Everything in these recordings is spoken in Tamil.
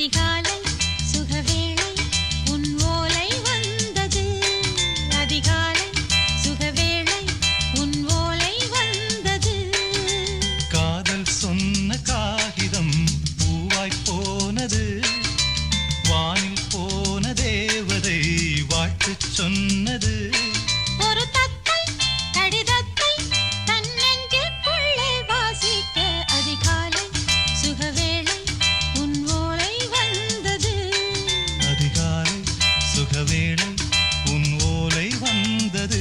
அதிகாலை சுகவேளை உன் ஓலை வந்தது. அதிகாலை சுகவேளை உன் ஓலை வந்தது. காதல் சொன்ன காகிதம் பூவாய் போனது. வானில் போன தேவதை வாழ்த்து சொன்னது. ஒரு தத்தை கடிதத்தை தன் நெஞ்சுக்குள்ளே வாசிக்க அதிகாலை சுகவேளை உன் ஓலை வந்தது. அதிகாலை சுகவேளை உன் ஓலை வந்தது.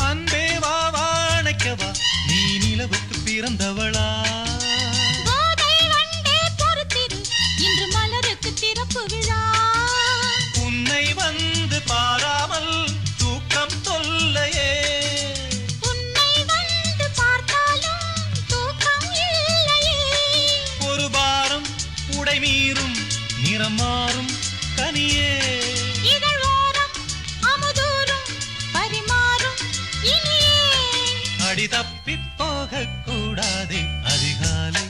அன்பே வா வாழைக்கவா நீ நிலவுக்கு பிறந்தவளா? போதை வண்டே பொறுத்திரு இன்று மலருக்கு திறப்பு விழா. உன்னை வந்து பாராமல் தூக்கம் தொல்லையே. உன்னை வந்து பார்த்தாலும் தூக்கம் இல்லையே. ஒரு பாரம் உடை மீறும் நிறம் மாறும் கனியே. இதழ் ஓரம் அமுதூரும் பரிமாறும் இனியே. அடி தப்பி போகக் கூடாதே. அதிகாலை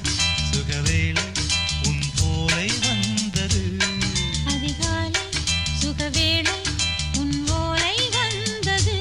சுகவேளை உன் போலை வந்தது. அதிகாலை சுகவேளை உன் ஓலை வந்தது.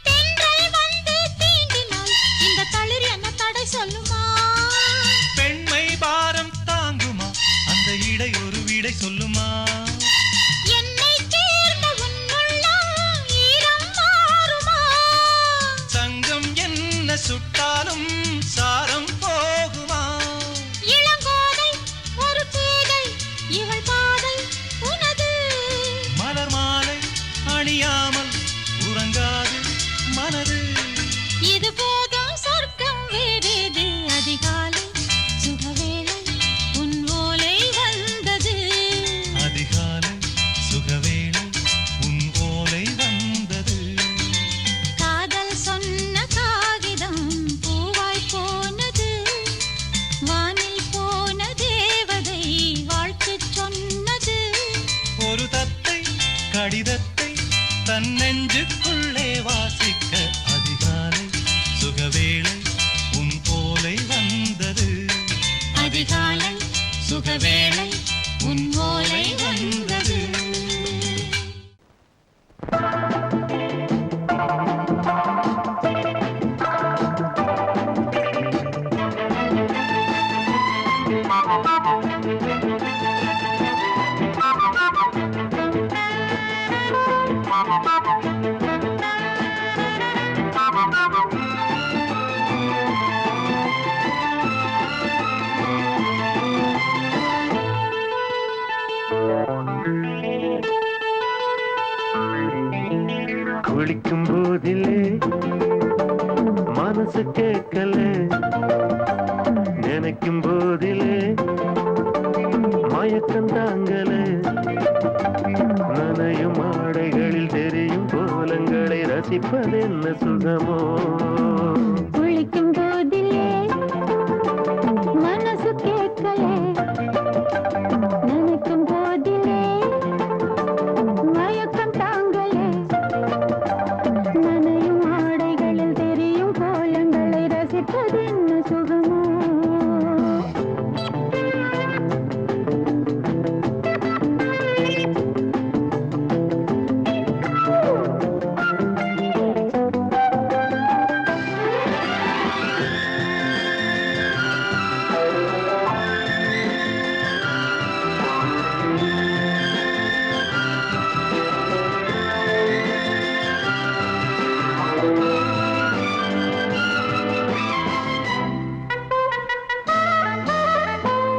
தென்றல் வந்து தீண்டினால் இந்த தளிர் என்ன தடை சொல்லுமா? பெண்மை பாரம் தாங்குமா? அந்த இடை ஒரு விடை சொல்லுமா? என்னை சேர்ந்த உன்னுள்ளம் ஈரம் மாறுமா? சங்கம் என்ன சுட்டாலும் சாரம் போகுமா? இளங்கோதை ஒரு பேதை இவள் பாதை உனது. மலர் மாலை அணியாமல் உறங்காது மனது. இது போதும் சொர்க்கம் வேறேது. அதிகாலை சுகவேளை உன் ஓலை வந்தது. அதிகாலை சுகவேளை உன் ஓலை வந்தது. காதல் சொன்ன காகிதம் பூவாய் போனது. வானில் போன தேவதை வாழ்த்து சொன்னது. ஒரு தத்தை கடிதத்தை தன் நெஞ்சுக்குள்ளே வாசிக்க அதிகாலை சுகவேளை உன் ஓலை வந்தது. அதிகாலை சுகவேளை உன் ஓலை வந்தது. குளிக்கும் போதிலே மனசு கேட்கல. நினைக்கும் போதிலே மயக்கம் தாங்கல. நனையும் ஆடைகளில் தெரியும் கோலங்களை ரசிப்பதென்ன சுகமோ. குளிக்கும் போதிலே மனசு கேட்கல. நினைக்கும் போதிலே மயக்கம் தாங்கலே. நனையும்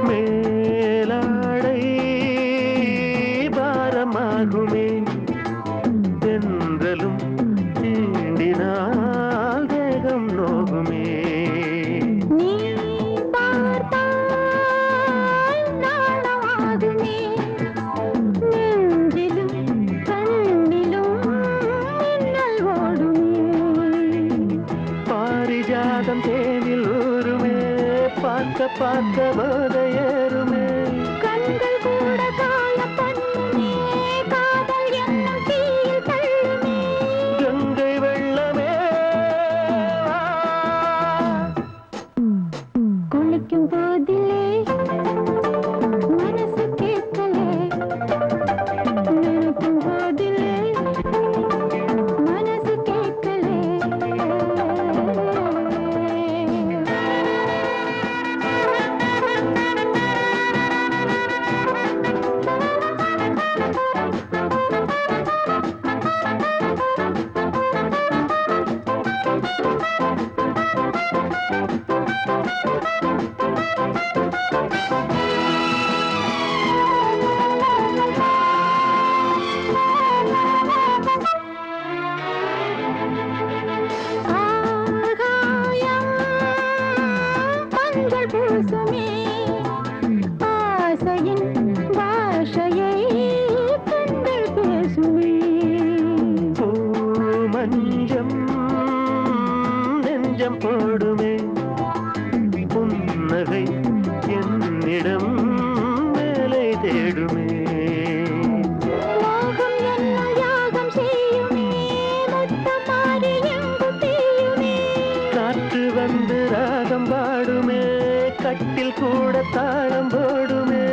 மேலாடை பாரமாகுமே தென்றலும் தீண்டினால் தேகம் நோகுமே நீ பார்த்தால் நாணமாகுமே நெஞ்சிலும் கண்ணிலும் மின்னல் ஓடுமே பாரிஜாதம் தேனில் ஊருமே பார்க்க பார்க்க போதையேறுமே கண்கள் கூட காய பண்ணுமே காதல் என்னும் தீயில் தள்ளுமே கங்கை வெள்ளமே வா. குளிக்கும் போதிலே மனசு கேட்கலே நினைக்கும் போதிலே மனசு கேட்கலே ஆகாயம் மஞ்சள் பூசுமே ஆசையின் பாஷையை கண்கள் பேசுமே பூ மஞ்சம் நெஞ்சம் போடுமே புன்னகை என்னிடம் மேலே தேடுமே மோகம் என்னும் யாகம் செய்யுமே முத்தமாரி எங்கும் தீயுமே காற்று வந்து ராகம் பாடுமே கட்டில் கூட தாளம் போடுமே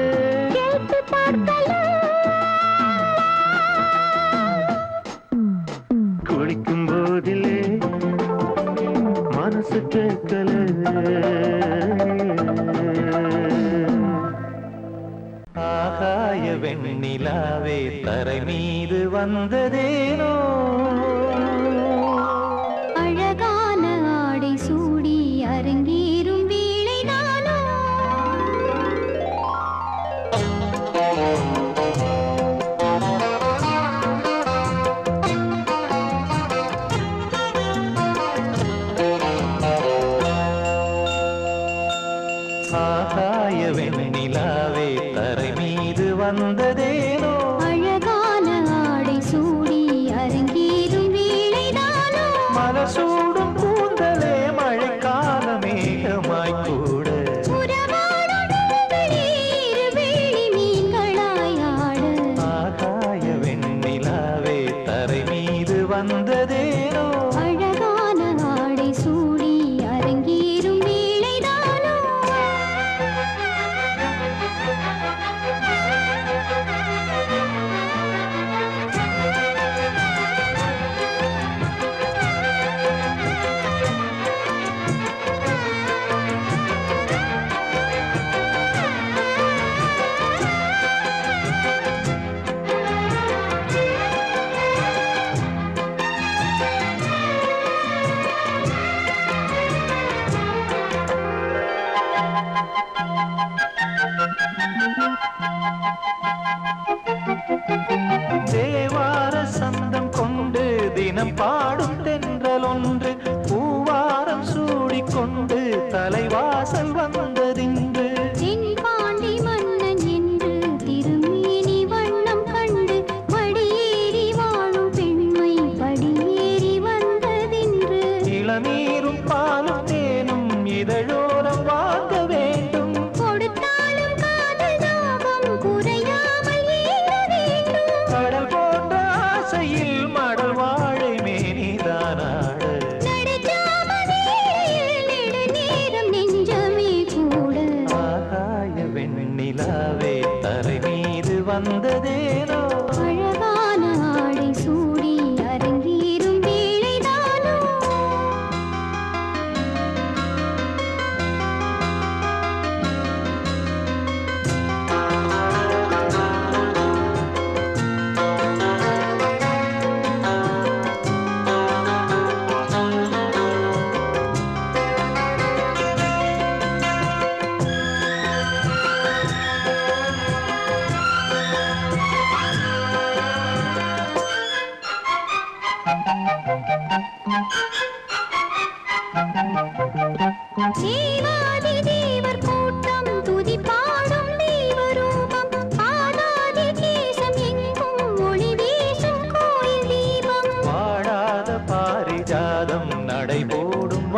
கேட்டு பார்க்கலாம் குளிக்கும் போதிலே மனசு கேட்கல ஆகாய வெண்ணிலாவே தரை மீது வந்ததேனோ அழகான ஆடை சூடி அரங்கேறும் வேளைதானோ ஆகாய வெண்ணிலாவே தரை மீது வந்ததேனோ அழகான ஆடை சூடி அரங்கேறும் வேளைதானோ மலசூடும் கூந்தலே மழைக்கால மேகமாய் கூட உறவாடும் விழிகளே இருவேளி மீன்களாய் ஆட ஆகாய வெண்ணிலாவே தரை மீது வந்ததேனோ அழகான ஆடை சூடி அரங்கேறும் வேளைதானோ தேவார சந்தம் கொண்டு தினம் பாடும் தென்றல் ஒன்று பூவாரம் சூடிக்கொண்டு தலைவாசல் வந்ததின்று தென்பாண்டி மன்னன் என்று திருமேனி வண்ணம் கண்டு மடியேறி வாழும் பெண்மை படியேறி வந்ததின்று இளநீரும் பாலும் தேனும் இதழோரம் வாங்க வேண்டும் கொடுத்தாலும் காதல் தாபம் குறையாமல் ஏற வேண்டும் கடல் போன்ற ஆசையில் மடல் வாழை மேனிதானாட நடுஜாமவேளையில் நெடுநேரம் நெஞ்சமே கூட ஆகாய வெண்ணிலாவே தரை மீது வந்ததேனோ அழகான ஆடை சூடி அரங்கேறும் வேளைதானோ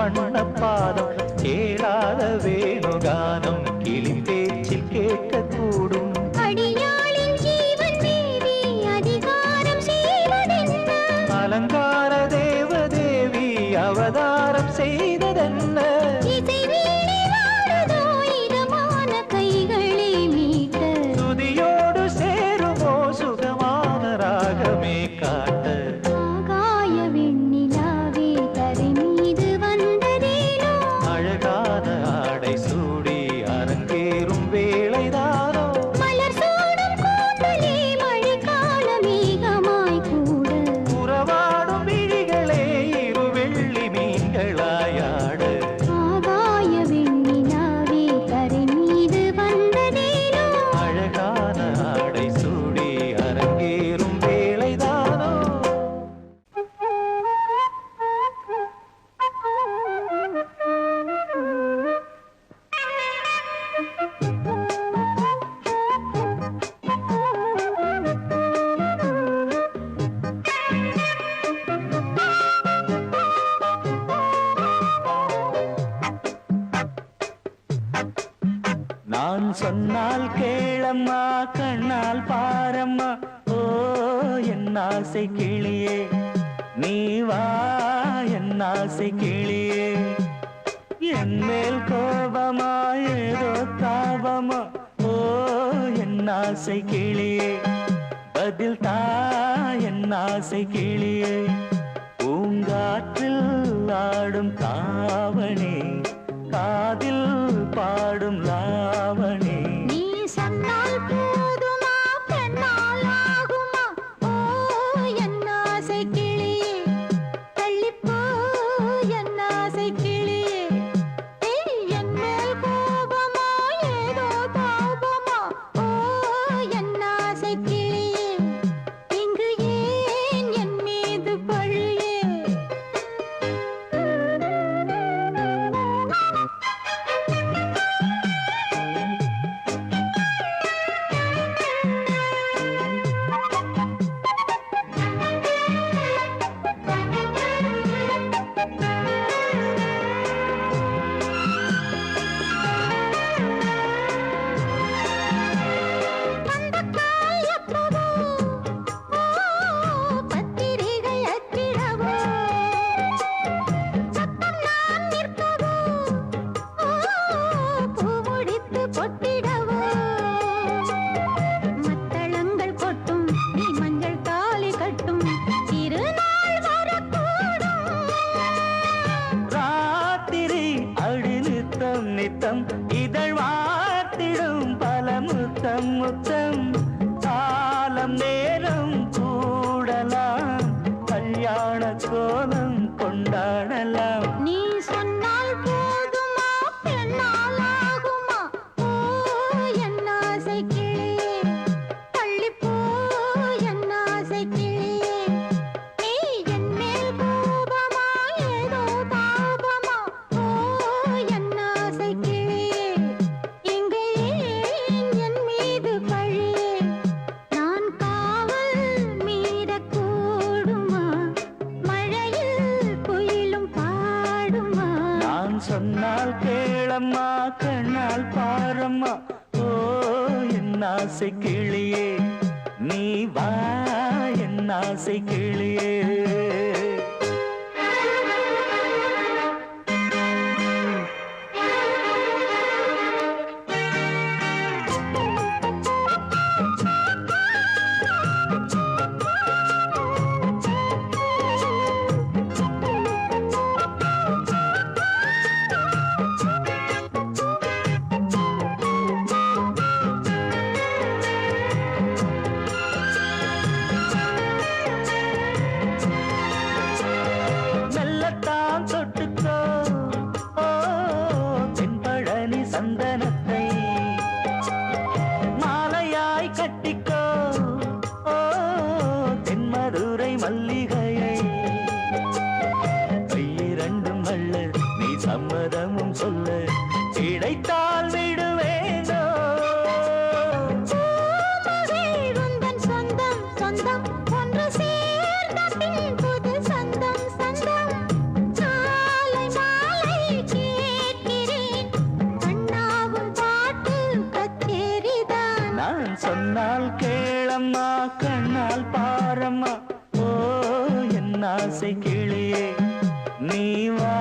வண்ண பாதம் கேளாத வேணுகானம் கிளி பேச்சில் கேட்கக்கூடும். அடியாளின் ஜீவன் தேவி அதிகாரம் செய்வதென்ன? அலங்கார தேவதேவி அவதாரம் செய்ததென்ன? இசை வீணை வாழுதோ இதமான கைகளை மீட்ட? துதியோடு சேருமோ சுகமான ராகமே காட்ட? ஆகாய வெண்ணிலாவே தரை மீது வந்ததேனோ? அழகான ஆடை சூடி அரங்கேறும் வேளைதானோ? மலர் சூடும் கூந்தலே மழைக்கால மேகமாய் கூட? உறவாடும் விழிகளே இரு வெள்ளி மீன்களாயாட? ஆகாய வெண்ணிலாவே தரை மீது வந்ததேனோ? அழகான ஆடை சூடி அரங்கேறும் வேளைதானோ? நான் சொன்னால் கேளம்மா கண்ணால் பாரம்மா ஓ என் ஆசை கிளியே நீ வா என் ஆசை கிளியே என் மேல் கோபமா ஏதோ தாபமா ஓ என் ஆசை கிளியே பதில் தா என் ஆசை கிளியே பூங்காற்றில் ஆடும் தாவணி காதில் பாடும் லாவணி நீ சொன்னால் போதுமா பெண்ணால் ஆகுமா? ஓ என் ஆசை கிளியே தள்ளிப்போ என் ஆசை கிளியே. ஏய், என் மேல் கோபமா ஏதோ தாபமா? ஓ என் ஆசை கிளியே இங்கு ஏன் என் மீது பழியே? பந்தக்கால் எப்பவோ, ஓ பத்திரிகை அச்சிடவோ, சத்தம் நான் நிற்கவோ, ஓ பூ முடித்து பொட்டிடவோ, மத்தளங்கள் கொட்டும் நீ மஞ்சள் தாலி கட்டும் திருநாள் வரக்கூடும். ராத்திரி அடி நித்தம் நித்தம் இதழ் வார்த்திடும் பல முத்தம் முத்தம் காலம் நேரம் கூடலாம் கல்யாண கோலம் கொண்டாடலாம் நீ சொன்னால் போதுமா பெண்ணால் ஆகுமா? ஓ என் ஆசை கிளியே தள்ளிப்போ என் ஆசை கிளியே. நீ என் மேல் கோபமா ஏதோ தாபமா? ஓ என் ஆசை கிளியே இங்கு ஏன் என் மீது பழியே? நான் காவல் மீறக்கூடுமா? மழையில் குயிலும் பாடுமா? நான் சொன்னால் கேளம்மா கண்ணால் பாரம்மா ஓ என் ஆசை கிளியே நீ வா என் ஆசை கிளியே மெல்லத்தான் தொட்டுக்கோ ஓ தென்பழனி சந்தனத்தை மாலையாய் கட்டிக்கோ ஓ தென்மதுரை மல்லிகையை கையிரண்டும் அள்ள நீ சம்மதமும் சொல்ல கிடைத்தால் விடுவேனோ உந்தன் சொந்தம் சொந்தம் ஒன்று சேர்ந்த பின் புது சொந்தம் சொந்தம். மாலை மாலை சொன்னால் கேளம்மா கண்ணால் பாரம்மா ஓ என் ஆசை கிளியே நீ வா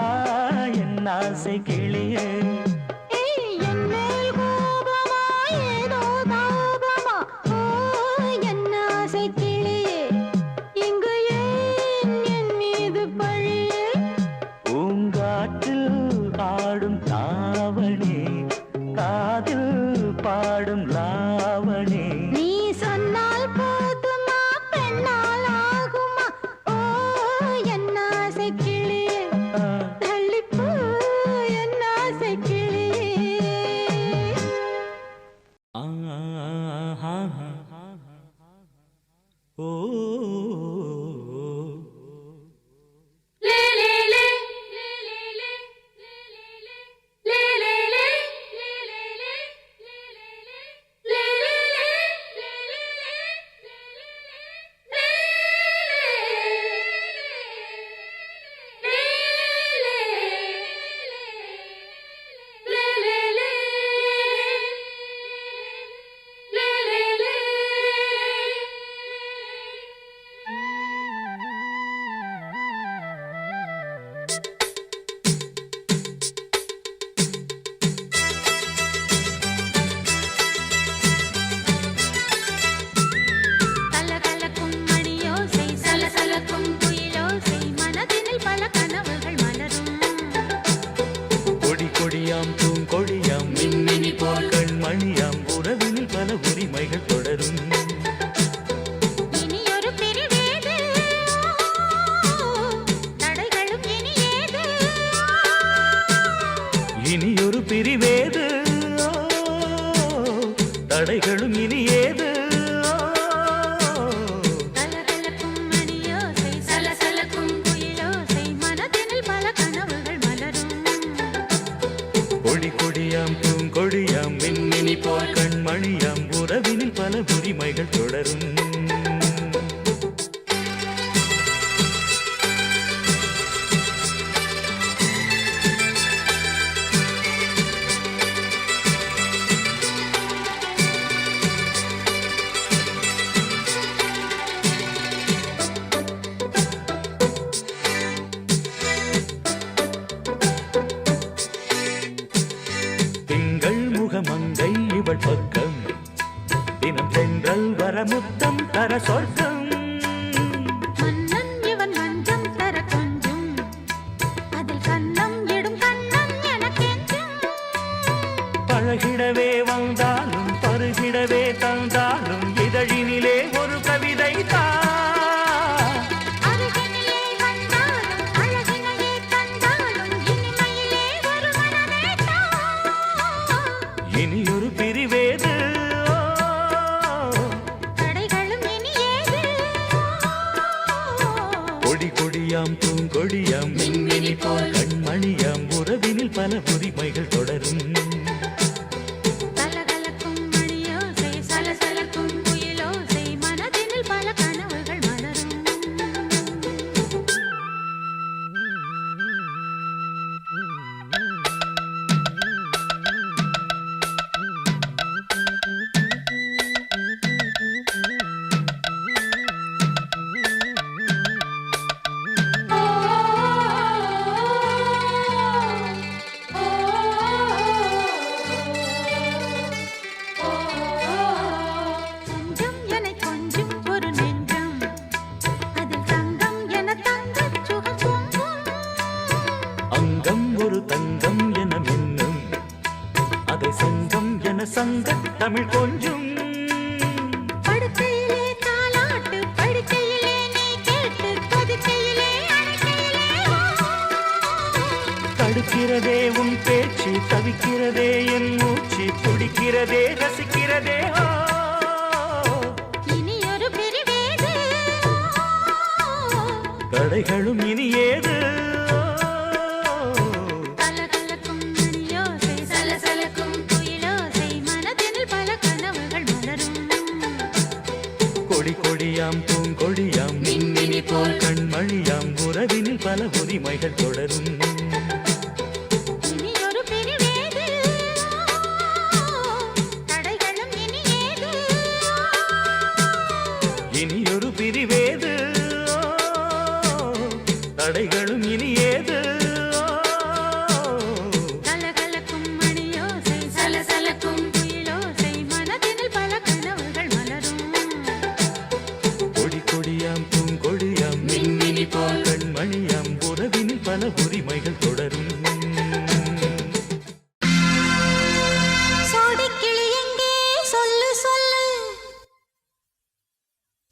என் ஆசை கிளியே ஆடும் தாவணி காதில் பாடும் லாவணி நீ சொன்னால் போதுமா பெண்ணால் ஆகுமா ஓ என் ஆசை கிளியே தள்ளிப்போ என் ஆசை கிளியே ஓ பூங்கொடியாம் மின்மினி போல் கண்மணியாம் உறவினில் பல உரிமைகள் தொடரும் இனியொரு பிரிவேது தடைகளும் இனியேது இனியொரு பிரிவேது தடைகளும் இனியேது கலகலக்கும் மணியோசை சலசலக்கும் குயிலோசை மனதினில் பல கனவுகள் மலரும் கொடி கொடியாம் பூங்கொடியாம் மின்மினி போல் கண்மணியாம் உறவினில் பல உரிமைகள் தொடரும் மங்கை இவள் பக்கம் தினம் தென்றல் வர முத்தம் தர சொர்க்கம் மன்னன் இவன் மஞ்சம் தர கொஞ்சம் அதில் கண்ணம் இடும் கண்ணம் எனக்கென்றும் பழகிடவே வந்தாலும் பருகிடவே தந்தாலும் இதழினிலே ஒரு கவிதை இனியொரு பிரிவேது தடைகளும் இனியேது கொடி கொடியாம் பூங்கொடியாம் மின்மினி போல் கண்மணியாம் உறவினில் பல உரிமைகள் தொடரும் கலகலக்கும் மணியோசை சலசலக்கும் குயிலோசை மனதினில் பல கனவுகள் மலரும் சங்கத் தமிழ் கொஞ்சும் படுக்கையிலே தாலாட்டு படுக்கையிலே நீ கேட்டு கொதிக்கையிலே அணைக்கையிலே தடுக்கிறதே உன் பேச்சு தவிக்கிறதே என் மூச்சு துடிக்கிறதே ரசிக்கிறதே இனியொரு பிரிவேது தடைகளும் இனியேது கொடி கொடியாம் பூங்கொடியாம் மின்மினி போல் கண்மணியாம் உறவினில் பல உரிமைகள் தொடரும் இனியொரு பிரிவேது தடைகளும் இனியேது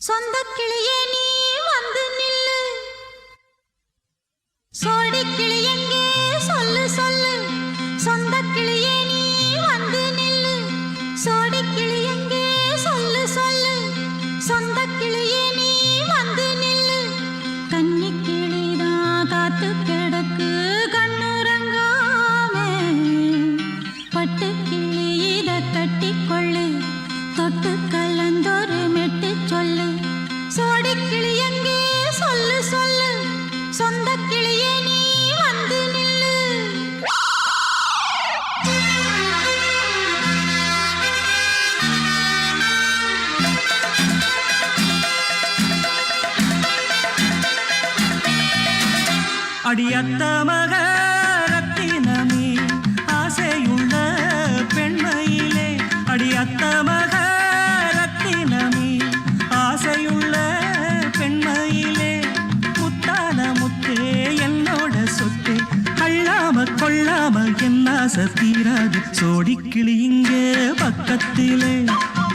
சொந்த கிளியே நீ வந்து நில்லு சோடி கிளி எங்கே சொல்லு சொல்லு சொந்த கிளியே நீ வந்து நில்லு சோடி கிளி எங்கே சொல்லு சொல்லு சொந்த கிளியே நீ வந்து நில்லு கன்னி கிளிதான் காத்து கிடக்கு கண்ணுறங்காமே பட்டு கிளி இத கட்டிக்கொள்ளு தொட்டு கலந்தொரு மெட்டு சொல்லு சோடி கிளி எங்கே சொல்லு சொல்லு சொந்த கிளியே நீ வந்து நில்லு அடியத்த மக ரத்தினமே ஆசையுள்ள பெண்மையிலே அடியத்த மக ரத்தினமே ஆசையுள்ள பெண்மையிலே முத்தான முத்தே என்னோட சொத்தே அள்ளாம கொள்ளாம என்ன தீராது சோடி கிளி இங்க பக்கத்திலே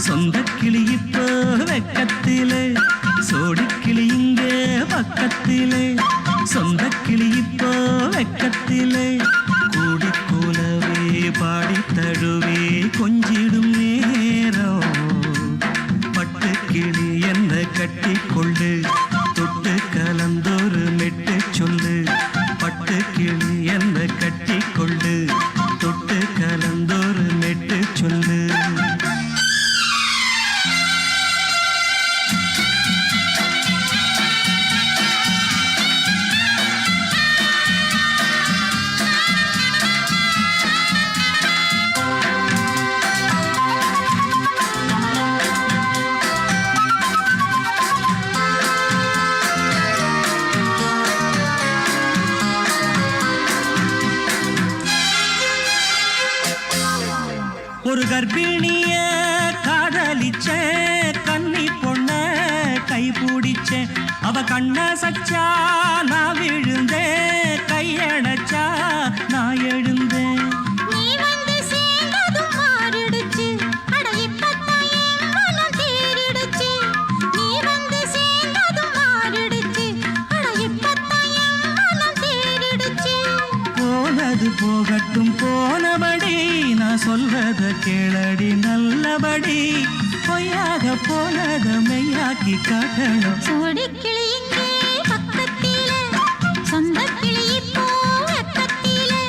சொந்த கிளி இப்போ வெக்கத்திலே சோடி கிளி இங்க பக்கத்திலே சொந்த கிளி இப்போ வெக்கத்திலே கூடி கூலவே பாடி தழுவே கொஞ்சிடும் நேரம் பட்டு கிளி என்ன கட்டி கொள்ளு தொட்டு கலந்தொரு மெட்டு சொல்லு பட்டு கிளி என்ன கட்டி கொள்ளு தொட்டு கலந்தொரு மெட்டு சொல்லு ஒரு கர்ப்பிணிய காதலிச்ச கன்னி பொண்ண கை பிடிச்ச அவ கண்ண சச்சா நான் விழுந்தேன் கையடைச்சா நான் எழுந்தேன் நீ வந்து சேர்ந்ததும் மாறிடுச்சு அட இப்பத்தான் என் மனம் தேறிடுச்சு நீ வந்து சேர்ந்ததும் மாறிடுச்சு அட இப்பத்தான் என் மனம் தேறிடுச்சு போனது போகட்டும் போனபடி நான் சொல்றத கேளடி நல்லபடி பொய்யாக போனத மெய்யாக்கி காட்டணும் சோடி கிளி இங்கே பக்கத்திலே சொந்த கிளி இப்போ வெக்கத்திலே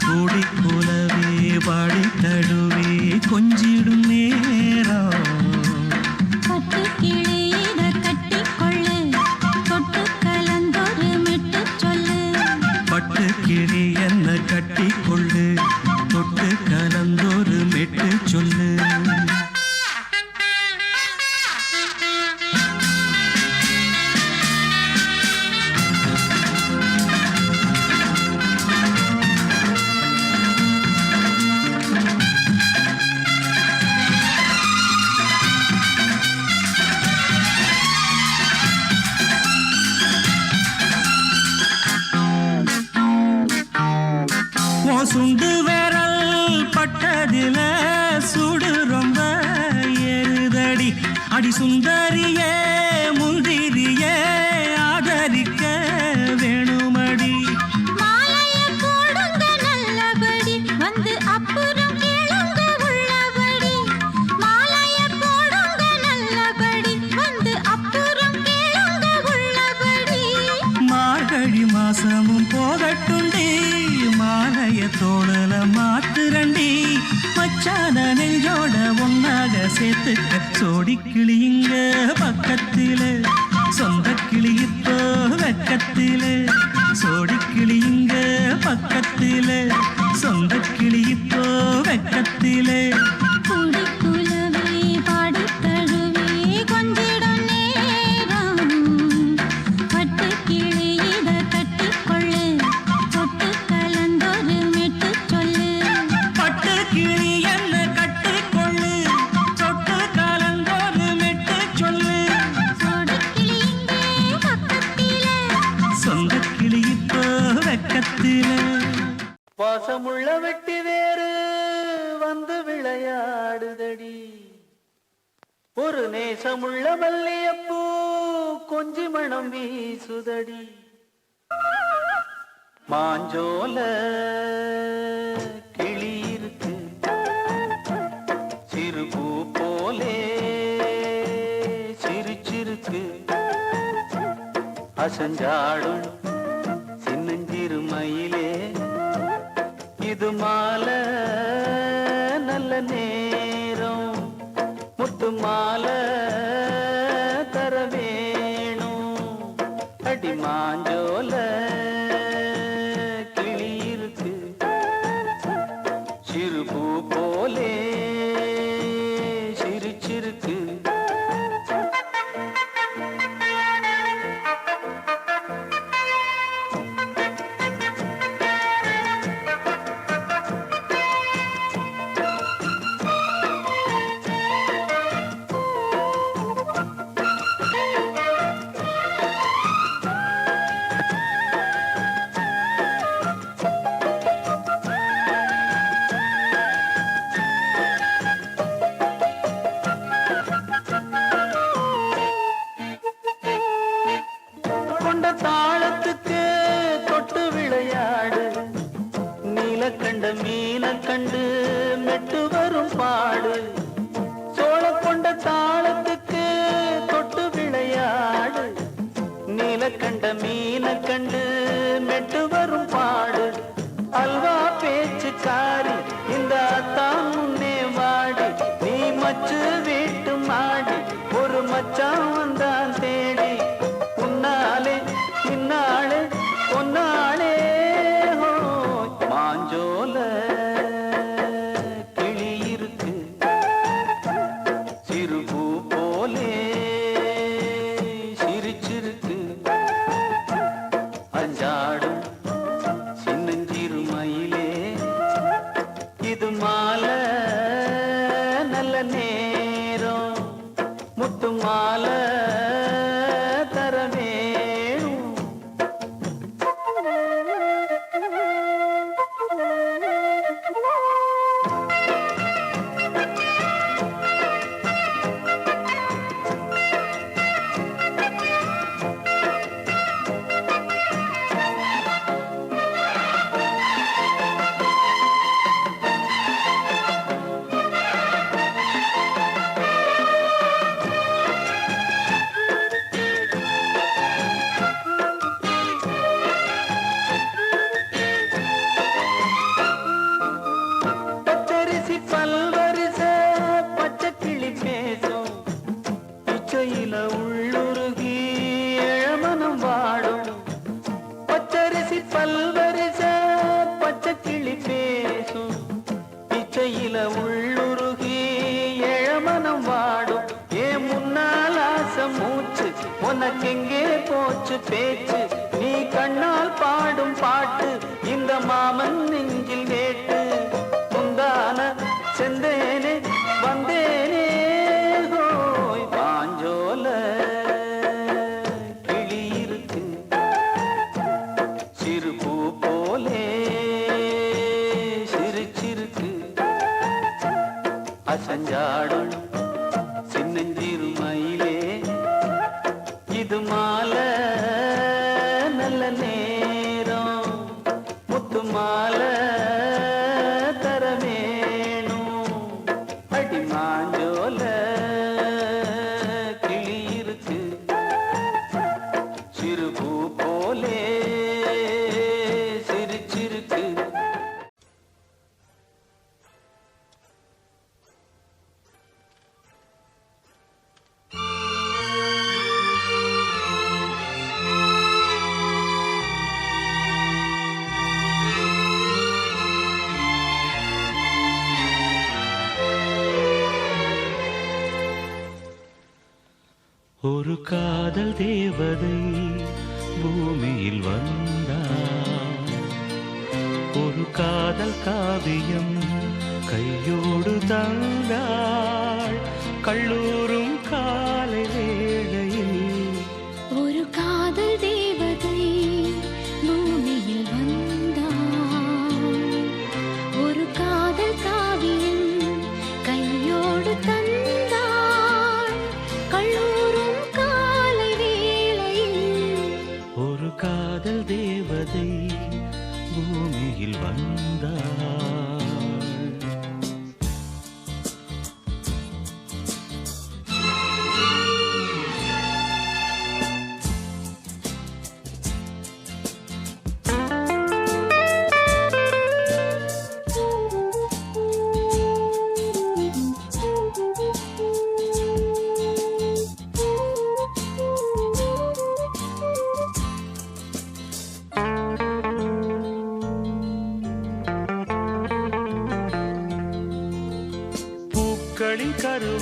கூடி கூலவே பாடி தழுவே கொஞ்சிடும் நேரம் பட்டு கிளி இத கட்டிக்கொள்ளு தொட்டு கலந்தொரு மெட்டு சொல்லு பட்டு கிளி என்ன கட்டி கொள்ளு தொட்டு கலந்தொரு மெட்டு சொல்லு சுண்டு விரல் பட்டதில சுடு ரொம்ப ஏறுதடி அடி சுந்தரியே முந்திரியே ஆதரிக்க வேணுமடி மாலைய போடுங்க நல்லபடி வந்து அப்புறம் கேளுங்க உள்ளபடி மாலைய போடுங்க நல்லபடி வந்து அப்புறம் கேளுங்க உள்ளபடி மார்கழி மாசமும் போகட்டுண்டி மாலைய தோழல மாத்துரண்டி மச்சான நெஞ்சோட ஒன்னாக சேர்த்துக்க சோடி கிளி இங்க பக்கத்திலே சொந்த கிளி இப்போ வெக்கத்திலே சோடி கிளி இங்க பக்கத்திலே சொந்த கிளி இப்போ வெக்கத்திலே கூடி குலவே பாடி தழுவே கொஞ்சிடும் நேரம் பட்டு கிளி இத கட்டிக்கொள்ளு தொட்டு கலந்தொரு மெட்டு சொல்லு பட்டு கிளி என்ன கட்டிக்கொள்ளு தொட்டு கலந்தொரு மெட்டு சொல்லு சோடி கிளி இங்கே பக்கத்திலே சொந்த கிளி இப்போ வெக்கத்திலே பாசமுள்ள வெட்டி வேறு வந்து விளையாடுதடி ஒரு நேசமுள்ள மல்லியப்பூ கொஞ்சி மணம் வீசுதடி மாஞ்சோல கிளி இருக்கு சிறுபூ போலே சிரிச்சிருக்கு அசஞ்சாடும் சின்னஞ்சிறு மயிலே இது மாலை நல்ல நேரம் முத்து மாலை தர வேணும் அடி மாஞ்சோல கிளி இருக்கு சிறுபூ போலே சிரிச்சிருக்கு கொண்ட தாளத்துக்கு தொட்டு விளையாடு நீலக்கண்ட மீன கண்டு மெட்டு வரும் பாடு சோழ கொண்ட தாளத்துக்கு தொட்டு விளையாடு நீலக்கண்ட மீன கண்டு மெட்டு வரும் பாடு அல்வா பேச்சுக்காரி இந்த அத்தான் முன்னே வாடி நீ மச்சு வீட்டு மாடி ஒரு மச்சான் வந்தான் தேடி உன்னாலே இன்னாளே பொன்னாளே மாஞ்சோல கிளி இருக்கு சிறுபூ போலே சிரிச்சிருக்கு அஞ்சாடும் சின்னஞ்சிறு மயிலே இது மாலை நல்ல நேரம் முத்து மாலை தர வேணும் பச்சரிசி பல்வரிச பச்சை கிளி பேசும் இச்சையில உள்ளுருகி இளமனம் வாடும் பச்சரிசி பல்வரிச பச்சை கிளி பேசும் இச்சையில உள்ளுருகி இளமனம் வாடும் ஏன் முன்னால் ஆசை மூச்சு உனக்கெங்கே போச்சு பேச்சு நீ கண்ணால் பாடும் பாட்டு இந்த மாமன் நெஞ்சில் வேட்டு முந்தான செந்தேனே வந்தேனே ஹோய் மாஞ்சோல கிளி இருக்கு சிறுபூ போலே சிரிச்சிருக்கு அசஞ்சாடும் சின்னஞ்சிறு மயிலே இது மாலை நல்ல நேரம் முத்து மாலை தர வேணும் அடி மாஞ்சோல கிளி இருக்கு சிறுபூ போலே சிரிச்சிருக்கு ஒரு காதல் தேவதை பூமியில் வந்தாள் ஒரு காதல் காவியம் கையோடு தந்தாள் கல்லூரும் காலை வேளையில் ஒரு காதல் தேவதை பூமியில் வந்தாள் ஒரு காதல் காவியம் கையோடு தந்தாள்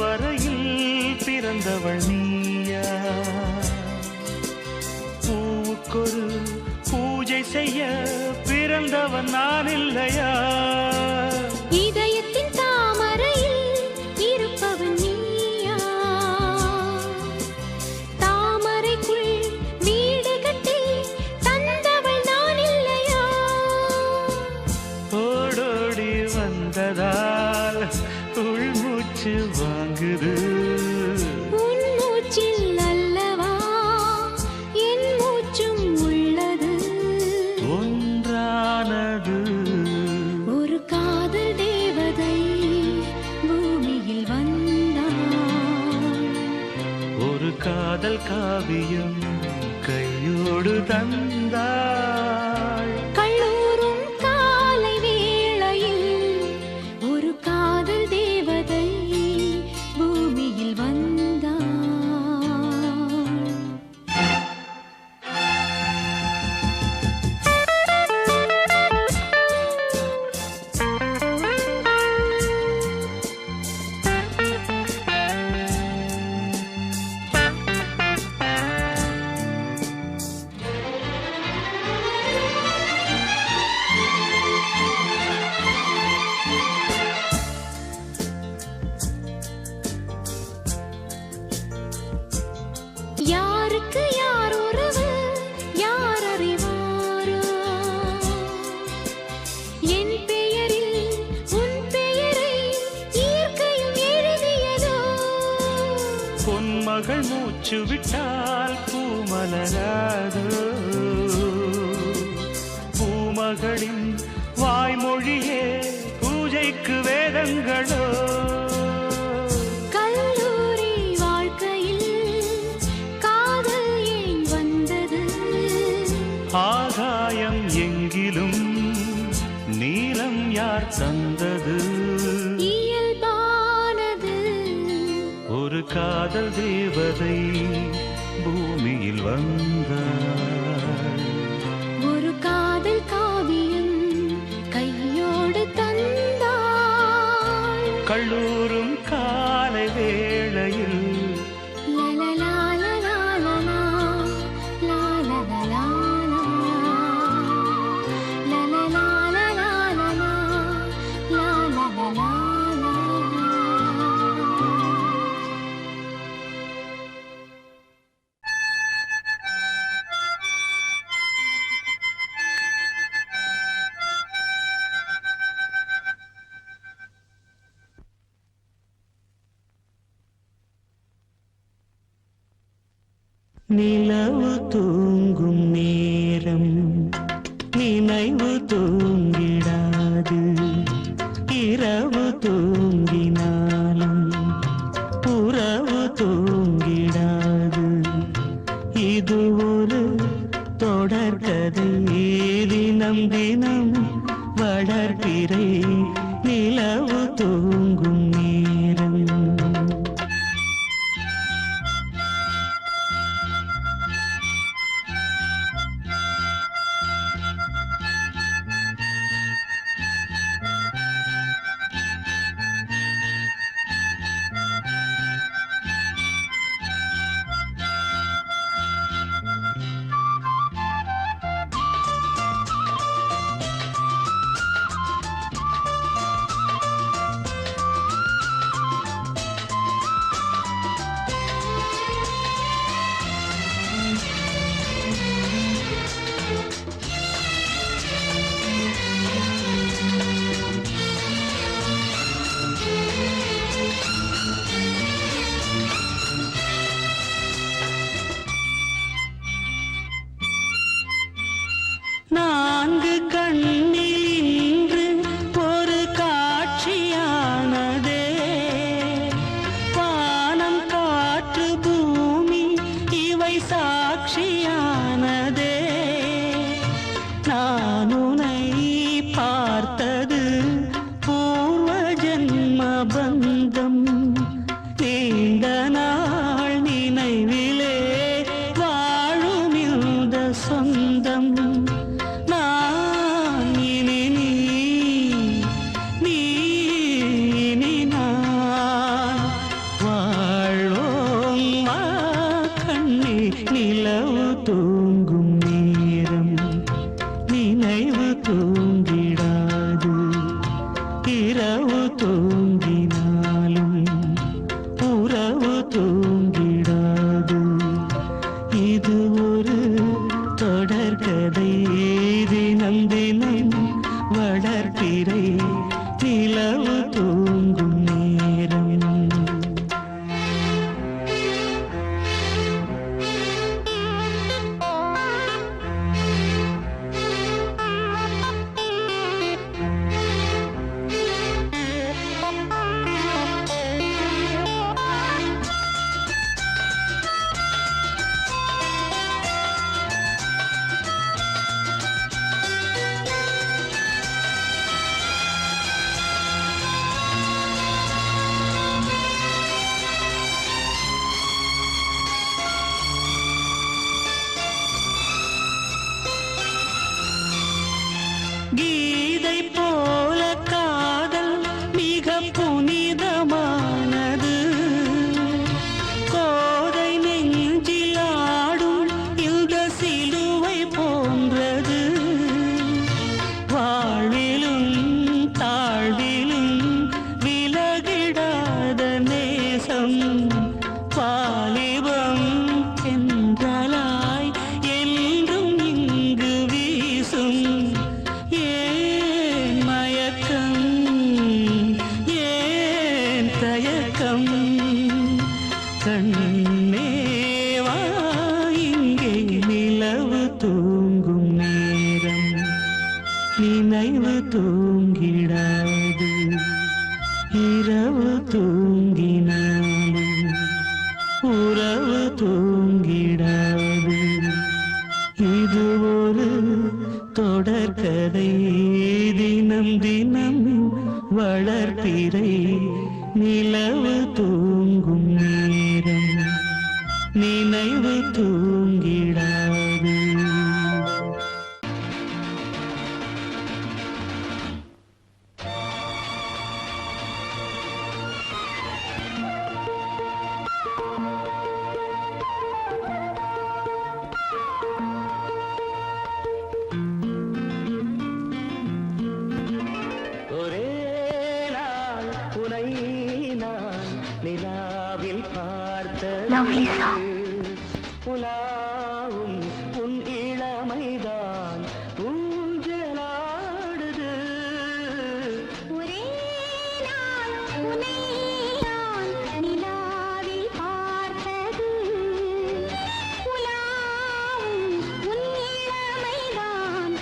தாமரையில் பிறந்தவள் நீயா? பூவுக்கொரு பூஜை செய்ய பிறந்தவன் நான் இல்லையா? இதயத்தின் தாமரையில் இருப்பவன் நீயா? தாமரைக்குள் வீடு கட்டி தந்தவள் நான் இல்லையா? ஓடோடி வந்ததால் உள்மூச்சு வாங்குது. உன் மூச்சில் அல்லவா என் மூச்சும் உள்ளது. ஒன்றானது ஒரு காதல் தேவதை பூமியில் வந்தாள். ஒரு காதல் காவியம் கையோடு தந்தாள். கல்லூரும் காலை வேளையில் ஒரு காதல் தேவதை பூமியில் வந்தாள். யாருக்கு யார் உறவு யார் அறிவாரோ? என் பெயரில் உன் பெயரை இயற்கையும் எழுதியதோ? பொன்மகள் மூச்சு விட்டால் பூமலராதோ? பூமகளின் வாய்மொழியே பூஜைக்கு வேதங்களோ? கல்லூரி வாழ்க்கையில் காதல் ஏன் வந்தது? ஆகாயம் எங்கிலும் நீலம் யார் தந்தது? இயல்பானது ஒரு காதல் தேவதை பூமியில் வந்தாள். ஒரு காதல் காவியம் கையோடு தந்தாள். கல்லூரும் காலை வேளையில் லலலாலலாலலா, லாலலலாலா, லலலாலலாலலா, லாலலலாலா. நிலவு தூங்கும் நேரம் நினைவு தூங்கிடாது. இரவு தூங்கினாலும் உறவு தூங்கிடாது. இது ஒரு தொடர்கதை தினம் தினம் வளர்பிறை நிலவு தூங்கும் நேரம். நான்கு கண்ணில் இன்று ஒரு காட்சியானதே. வானம் காற்று பூமி இவை சாட்சியானதே. நான் உன்னை பார்த்தது பூர்வ ஜன்ம பந்தம். நீண்ட நாள் நினைவிலே வாழும் இந்த சொந்தம். நான் இனி நீ இனி நான் வீசும் வாலிபம் என்றாலாய் என்றும் இங்கு வீசும் ஏன் மயக்கம் ஏன் தயக்கம் கண்ணேவா இங்கே நிலவு தூங்கும் நேரம் நினைவு தூங்கிடாது இரவு தூங்கினாலும் உறவு தூங்கிடாது இது ஒரு தொடர்கதை தினம் தினம் வளர்ப்பிறை நிலவு தூங்கும் நேரம் நினைவு தூங்கிடாது ஒரே நாள் உனை நான் நிலாவில் பார்த்தது உலாவும் உன் இளமைதான் ஊஞ்சலாடுது ஒரே நாள் உன்னை நான் நிலாவில் பார்த்தது உலாவும் உன் இளமைதான்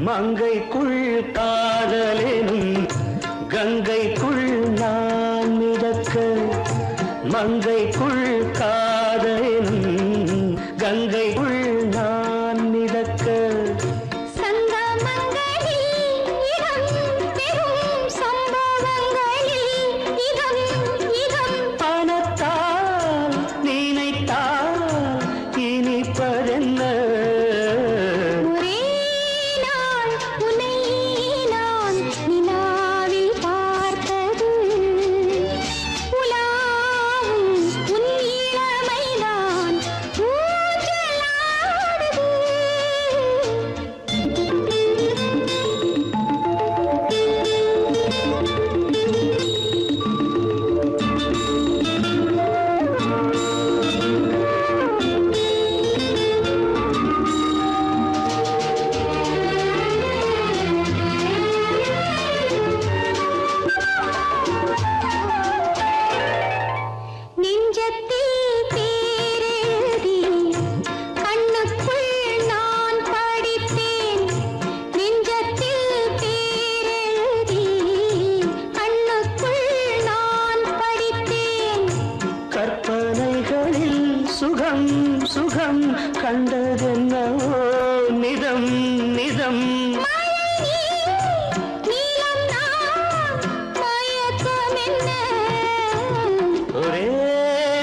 மங்கைக்குள் காதலெனும் கங்கைக்குள் நான் மிதக்க மங்கைக்குள் காதலெனும் கங்கைக்குள் நான் மிதக்க பணத்தால் நினைத்தால் இனிப்பதென்ன சுகம் சுகம் கண்டதென்னவோ நிதம் நிதம் ஒரே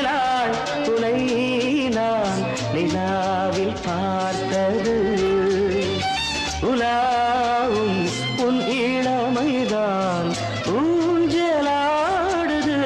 நாள் துணை நான் நிலாவில் பார்த்தது உலாவும் உன் இளமைதான் ஊஞ்சலாடுது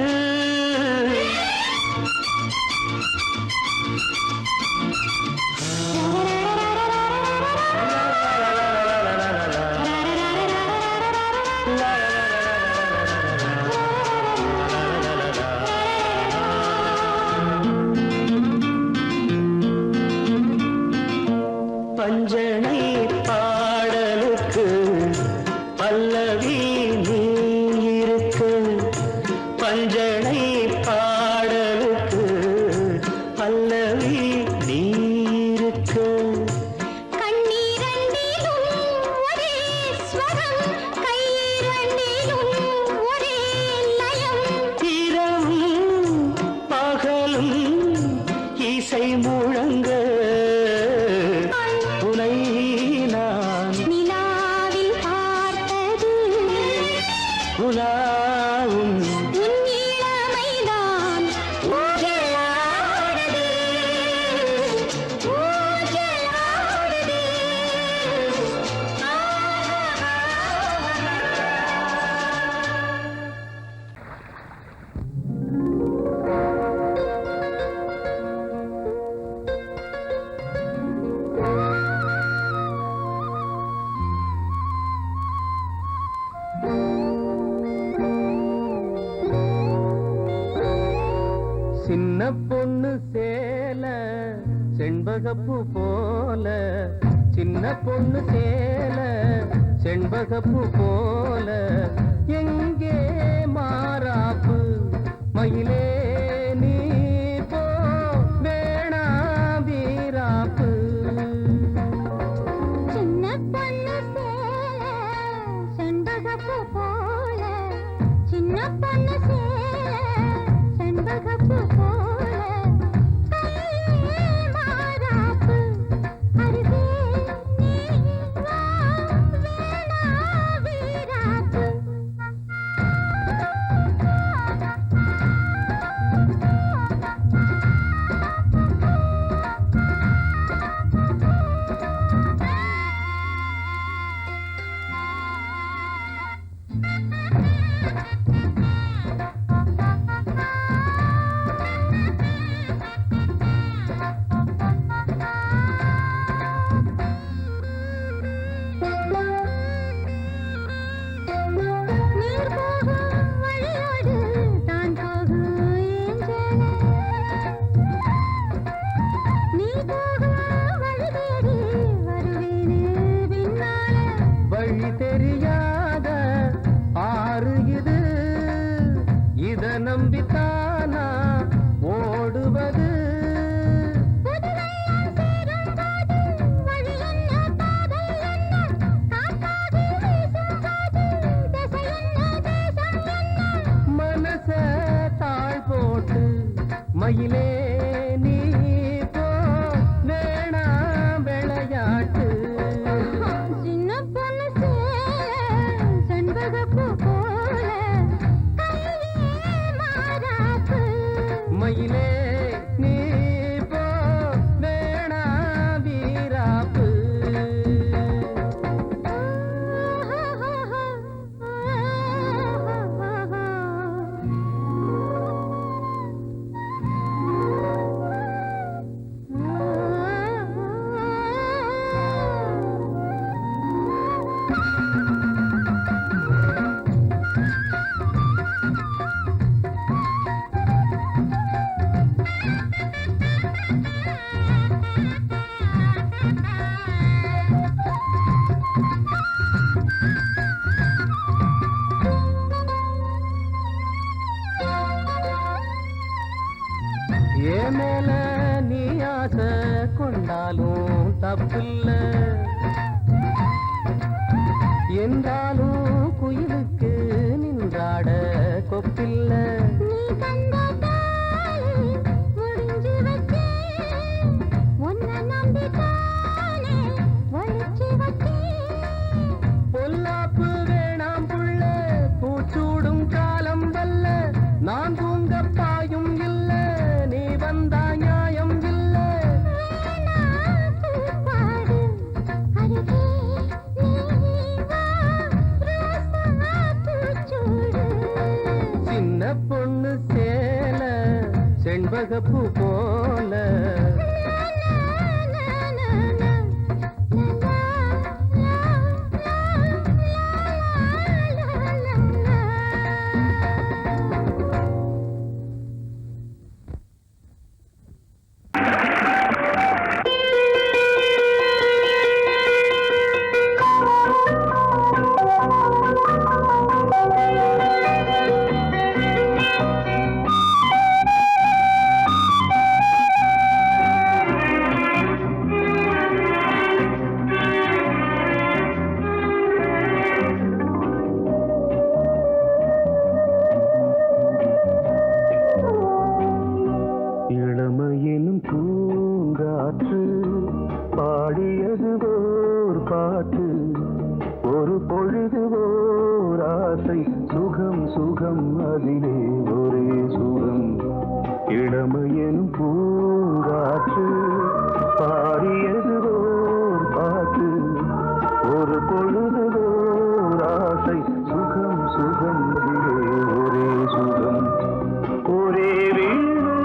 பஞ்சனை பாடலுக்கு பல்லவி நீ இருக்கு பஞ்சனை பாடலுக்கு பல்லவி நீ இருக்கு இரவும் பகலும் இசை முழங்க உனை நான் செண்பகப்பூ போல சின்ன பொண்ணு சேல செண்பகப்பூ போல எங்கே மாறாப்பு மயிலே நீ போ வேணா வீராப்பு சின்ன பொண்ணு சேல செண்பகப்பூ போல சின்ன பொண்ணு சேல செண்பகப்பூ போல கையே மாறாப்பு அருகே நீ வா வேணா வீராப்பு நீர் போகும் வழியோடு தான் போகும் ஏஞ்சலே நீ போகும் வழி தேடி வருவேனே பின்னாலே வழி தெரியாத ஆறு இது இத நம்பித்தானா ஓடுவது புதுவெள்ளம் சேரும் போது வழி என்ன பாதை என்ன காற்றாகி வீசும் போது திசை என்ன தேசம் என்ன மனச தாழ் போட்டு மயிலே நீ போ வேணா விளையாட்டு சின்ன பொண்ணு சேல செண்பகப்பூ போல கையே மாறாப்பு மயிலே நீ போ வேணா வீராப்பு ஏ மேல நீ ஆசை கொண்டாலும் தப்பில்ல என்றாலும் குயிலுக்கு நின்றாட கொப்பில்ல நீ தந்த தாலி முடிஞ்சு வச்சேன் உன்னை நம்பித்தானே ஒழிச்சு வச்சேன் பொல்லாப்பு வேணாம் புள்ள பூச்சூடும் காலம் வல்ல நான் தூங்க பாயும் இல்ல நீ வந்தா நியாயம் இல்ல வேணா பூப்பாடு அருகே நீ வா ரோசா பூச்சூடு சின்ன பொண்ணு சேல செண்பகப்பூ போல இளமையினும் பூங்காற்று பாடியது ஓர் பாட்டு ஒரு பொழுது ஓர் ஆசை சுகம் சுகம் அதிலே ஒரே சுகம் இளமையினும் பூங்காற்று பாடியது ஓர் பாட்டு ஒரு பொழுது ஓர் ஆசை சுகம் சுகம் அதிலே ஒரே சுகம் ஒரே வீணை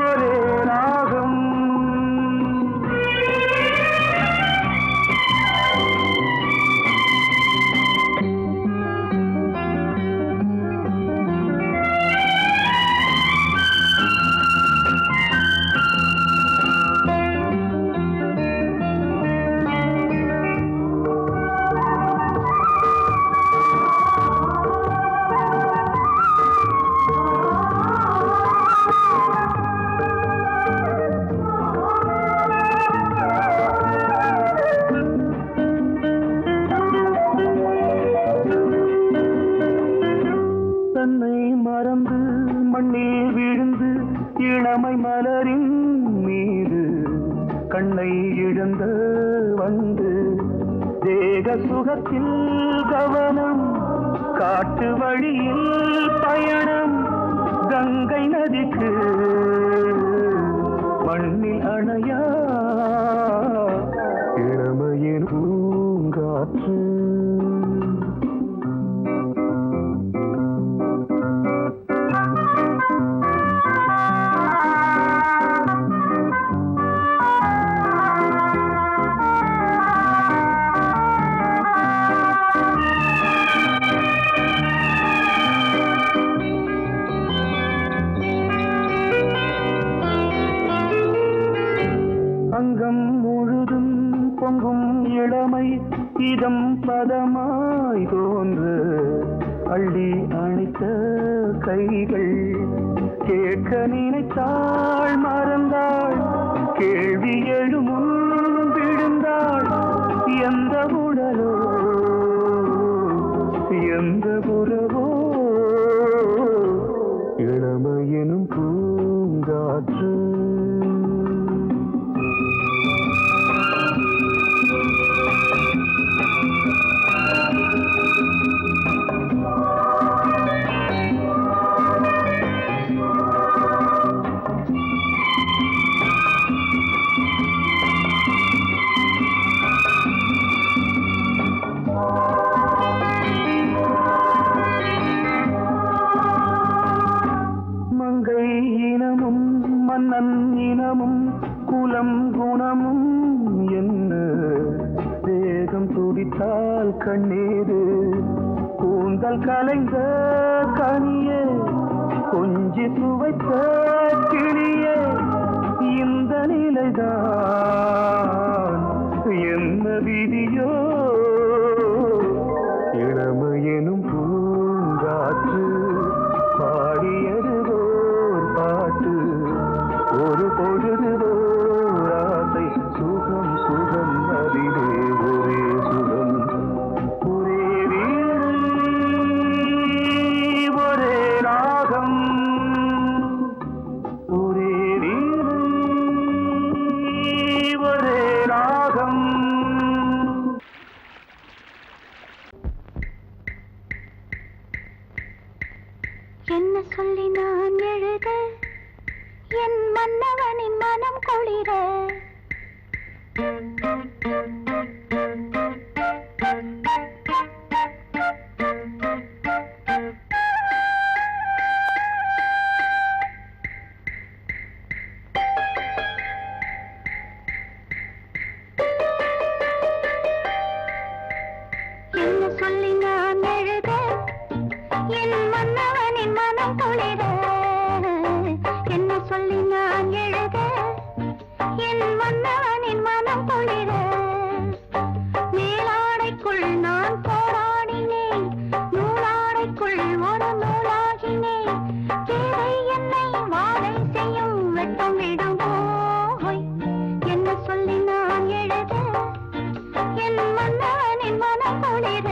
ஒரே ராகம் இழந்த வந்து தேக சுகத்தில் கவனம் காட்டு வழியில் பயணம் கங்கை நதிக்கு மண்ணில் அணையா இளமையின் பூங்காற்று அங்கம் முழுதும் பொங்கும் இளமை இதம் பதமாய் தோன்று அள்ளி அணைத்த கைகள் கேட்க நினைத்தாள் மறந்தாள் கேள்வி எழுமுன் விழுந்தாள் எந்த உடலோ எந்த புறவோ இளமையெனும் பூங்காற்று மங்கை இனமும் மன்னன் இனமும் குலம் குணமும் என்ன தேகம் துடித்தால் கண்ணீரு கூந்தல் கலைந்த கனியே கொஞ்சி சுவைத்த கிளியே இந்த நிலைதான் என்ன விதியோ இளமையெனும் பூங்காற்று பாடியது ஓர் பாட்டு ஒரு பொழுது ஓர் ஆசை சுகம் சுகம் அதிலே ஒரே சுகம் ஒரே வீடு ஒரே ராகம் ஒரே வீடு ஒரே ராகம் என்ன சொல்லி நான் எழுத என் மன்னவனின் மனம் குளிர என்ன சொல்லி நான் எழுத என் மன்னவனின் மனம் குளிர என்ன சொல்லி நான் எழுத என் மன்னவனின் மனம் குளிர மேலாடைக்குள் நான் போராடினேன் நூலாடைக்குள் ஒரு நூலாகினேன் தேவை என்னை வாழை செய்யும் வெட்டம் விடும் போய் என்ன சொல்லி நான் எழுத என் மன்னவனின் மனம் குளிர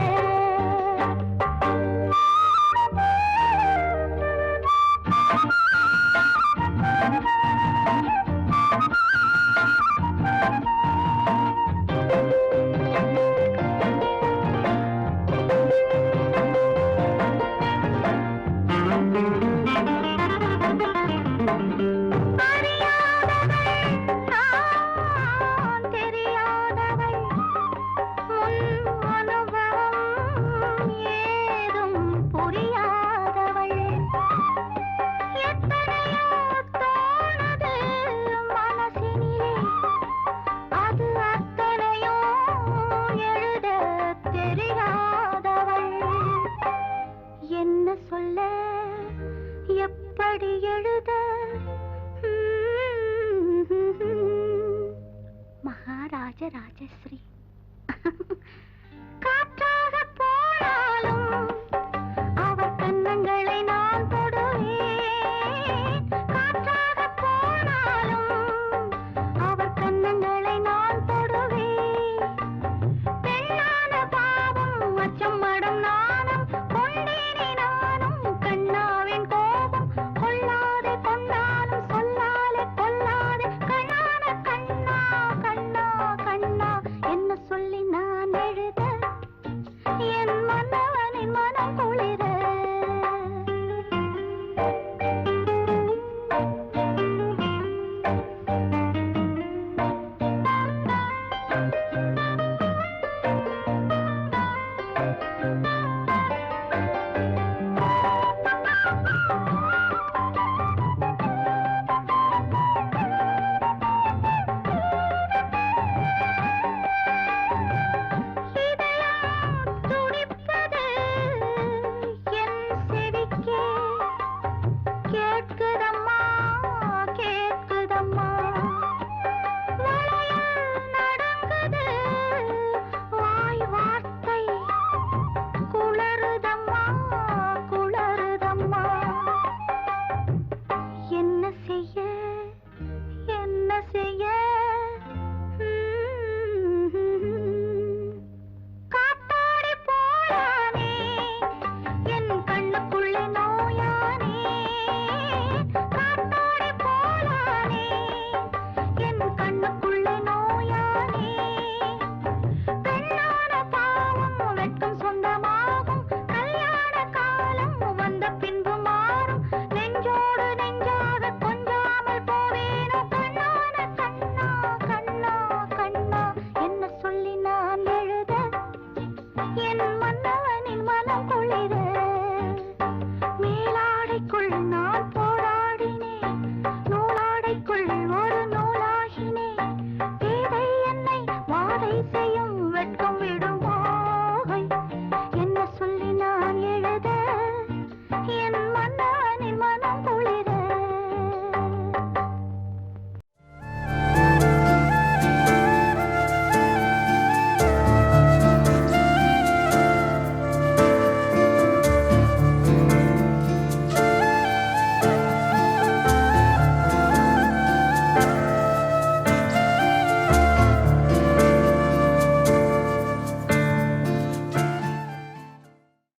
ராஜராஜஸ்ரீ காற்றாக போனாலும் அவர் கன்னங்களை நான் தொடுவேன் காற்றாக போனாலும் அவர் கன்னங்களை நான் தொடுவேன் பெண்ணான பாவம் அச்சம் மடம் நானும் கொண்டேனே நானும் கண்ணாவின் கோபம் கொள்ளாதே கொண்டாலும் சொல்லாலே கொல்லாதே கண்ணான கண்ணா கண்ணா